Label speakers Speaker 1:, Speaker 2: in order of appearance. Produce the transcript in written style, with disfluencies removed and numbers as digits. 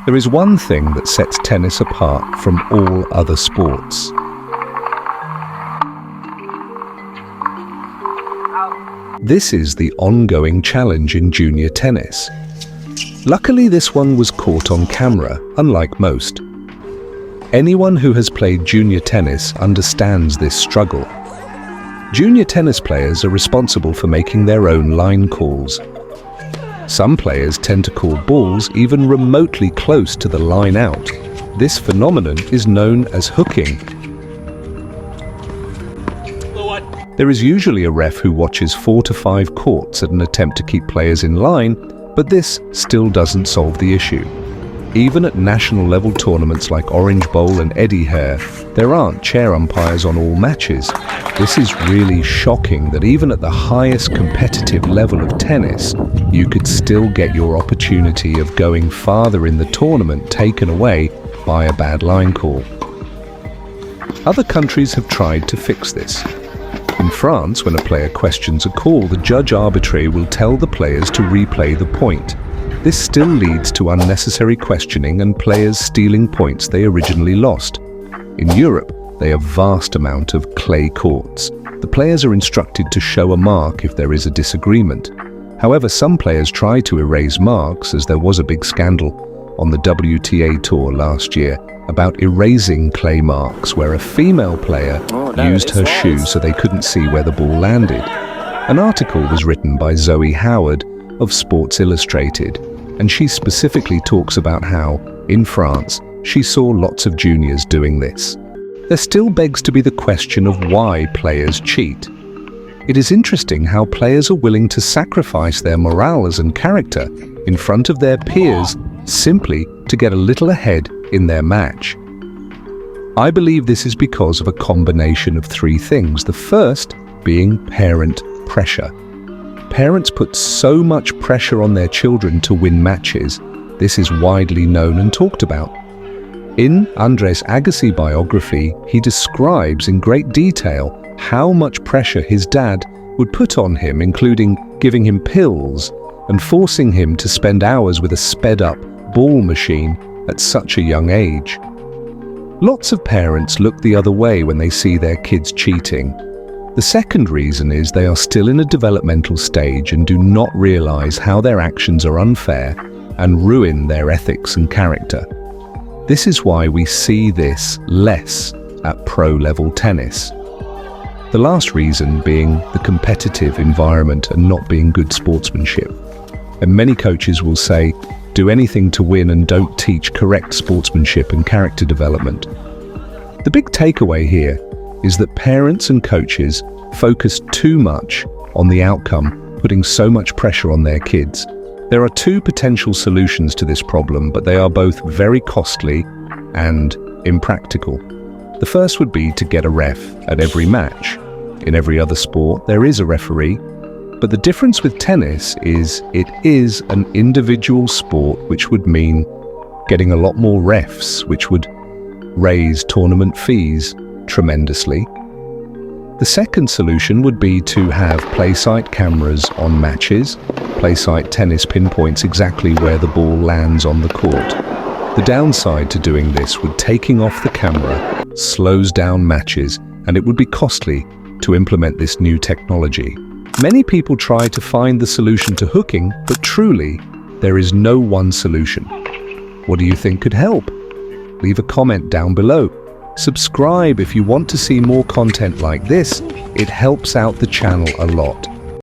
Speaker 1: There is one thing that sets tennis apart from all other sports. This is the ongoing challenge in junior tennis. Luckily, this one was caught on camera, unlike most. Anyone who has played junior tennis understands this struggle. Junior tennis players are responsible for making their own line calls. Some players tend to call balls even remotely close to the line out. This phenomenon is known as hooking. There is usually a ref who watches 4 to 5 courts at an attempt to keep players in line, but this still doesn't solve the issue. Even at national level tournaments like Orange Bowl and Etihad, there aren't chair umpires on all matches. This is really shocking that even at the highest competitive level of tennis, you could still get your opportunity of going farther in the tournament taken away by a bad line call. Other countries have tried to fix this. In France, when a player questions a call, the judge arbitrary will tell the players to replay the point. This still leads to unnecessary questioning and players stealing points they originally lost. In Europe, they have vast amount of clay courts. The players are instructed to show a mark if there is a disagreement. However, some players try to erase marks, as there was a big scandal on the WTA tour last year about erasing clay marks where a female player used her shoe so they couldn't see where the ball landed. An article was written by Zoe Howard of Sports Illustrated, and she specifically talks about how, in France, she saw lots of juniors doing this. There still begs to be the question of why players cheat. It is interesting how players are willing to sacrifice their morals and character in front of their peers simply to get a little ahead in their match. I believe this is because of a combination of 3 things. The first being parent pressure. Parents put so much pressure on their children to win matches. This is widely known and talked about. In Andres Agassi biography, he describes in great detail how much pressure his dad would put on him, including giving him pills and forcing him to spend hours with a sped-up ball machine at such a young age. Lots of parents look the other way when they see their kids cheating. The second reason is they are still in a developmental stage and do not realize how their actions are unfair and ruin their ethics and character. This is why we see this less at pro-level tennis. The last reason being the competitive environment and not being good sportsmanship. And many coaches will say, do anything to win and don't teach correct sportsmanship and character development. The big takeaway here is that parents and coaches focus too much on the outcome, putting so much pressure on their kids. There are 2 potential solutions to this problem, but they are both very costly and impractical. The first would be to get a ref at every match. In every other sport, there is a referee, but the difference with tennis is it is an individual sport, which would mean getting a lot more refs, which would raise tournament fees tremendously. The second solution would be to have playside cameras on matches. Playside tennis pinpoints exactly where the ball lands on the court. The downside to doing this would taking off the camera slows down matches, and it would be costly to implement this new technology. Many people try to find the solution to hooking, but truly, there is no one solution. What do you think could help? Leave a comment down below. Subscribe if you want to see more content like this. It helps out the channel a lot.